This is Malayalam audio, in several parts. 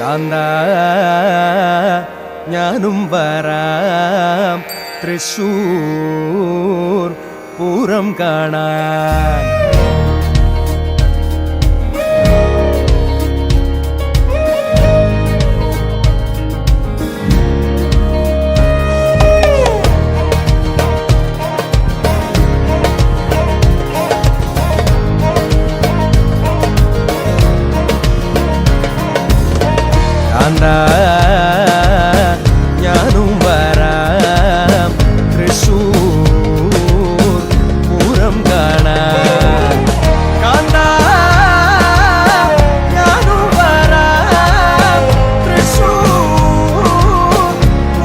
കാന്ത ഞാനും വരാം തൃശ്ശൂർ പൂരം കാണാൻ. കാന്ത ഞാനും വരാം തൃശ്ശൂർ പൂരം കാണാൻ. കാന്ത ഞാനും വരാം തൃശ്ശൂർ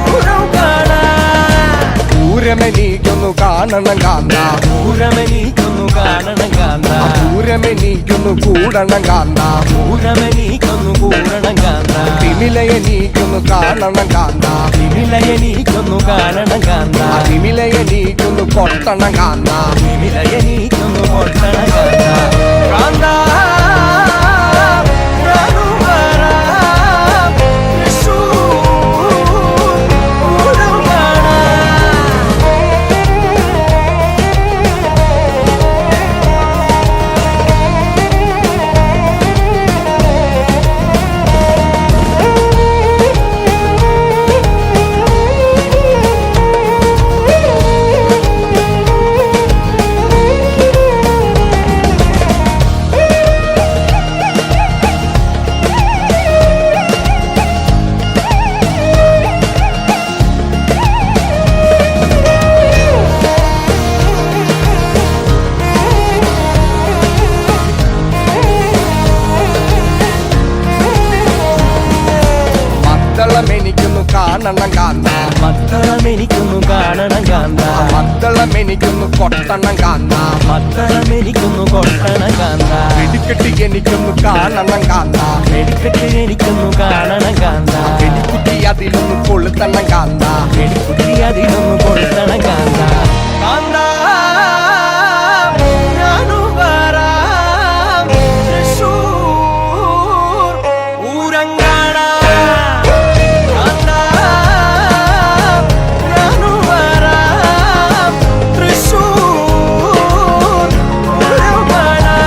പൂരം കാണാൻ. പൂരമെനിക്കൊന്നു കാണണം കാന്ത, പൂരമെനിക്കൊന്നു കാണണം കാന്ത, പൂരമെനിക്കൊന്നു കൂടണം കാന്ത, പൂരമെനിക്കൊന്നു കൂടണം കാന്ത, തിമിലയെനിക്കൊന്നു കാണണം കാന്ത, തിമിലയെനിക്കൊന്നു കാണണം കാന്ത, തിമിലയെനിക്കൊന്നു കൊട്ടണം കാന്ത, തിമിലയെനിക്കൊന്നു കൊട്ടണം കാന്ത. കാന്ത ഞാനും വരാം തൃശ്ശൂർ പൂരം കാണാൻ. മദ്ദളമെനിക്കൊന്നു കാണണം കാന്ത, മദ്ദളമെനിക്കൊന്നു കാണണം കാന്ത, മദ്ദളമെനിക്കൊന്നു കൊട്ടണം കാന്ത, മദ്ദളമെനിക്കൊന്നു കൊട്ടണം കാന്ത, വെടിക്കെട്ടി എനിക്കൊന്നു കാണണം കാന്ത, വെടിക്കെട്ട് എനിക്കൊന്നു കാണണം കാന്ത, വെടിക്കുട്ടി അതിലൊന്നു കൊളുത്തണം കാന്ത, വെടിക്കുട്ടി അതിലൊന്നു കൊളുത്തണം കാന്ത. കാന്ത ഞാനും വരാം തൃശ്ശൂർ പൂരം കാണാൻ. കാന്ത ഞാനും വരാം തൃശ്ശൂർ പൂരം കാണാൻ.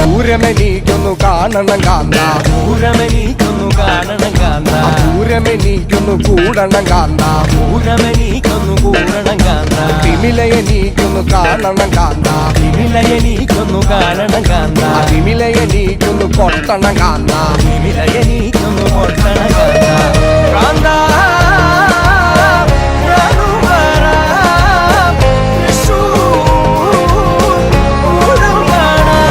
പൂരമെനിക്കൊന്നു കാണണം കാന്ത, പൂരമെനിക്കൊന്നു കാണണം കാന്ത, പൂരമെനിക്കൊന്നു കൂടണം കാന്ത, പൂരമെനിക്കൊന്നു കൂടണം കാന്ത, തിമിലയെനിക്കൊന്നു കാണണം കാന്ത, തിമിലയെനിക്കൊന്നു കാണണം കാന്ത, തിമിലയെനിക്കൊന്നു കൊട്ടണം കാന്ത, തിമിലയെനിക്കൊന്നു കൊട്ടണം കാന്ത. കാന്ത ഞാനും വരാം തൃശ്ശൂർ പൂരം കാണാൻ.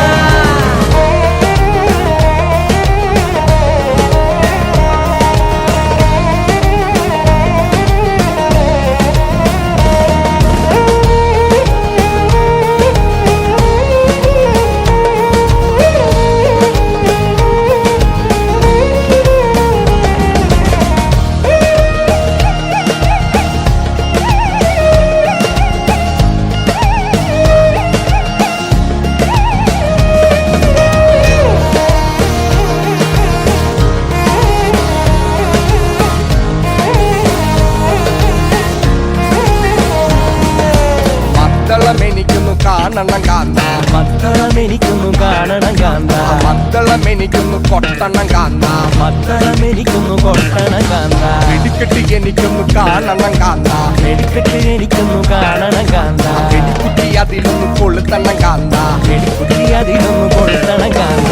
മദ്ദളമെനിക്കൊന്നു കാണണം കാന്ത, മദ്ദളമെനിക്കൊന്നു കാണണം കാന്ത, മദ്ദളമെനിക്കൊന്നു കൊട്ടണം കാന്ത, മദ്ദളമെനിക്കൊന്നു കൊട്ടണം കാന്ത, വെടിക്കെട്ടി എനിക്കൊന്നു കാണണം കാന്ത, വെടിക്കെട്ട് എനിക്കൊന്നു കാണണം കാന്ത, വെടിക്കുട്ടി അതിലൊന്നു കൊളുത്തണം കാന്ത, വെടിക്കുട്ടി അതിലൊന്നു കൊളുത്തണം കാന്ത.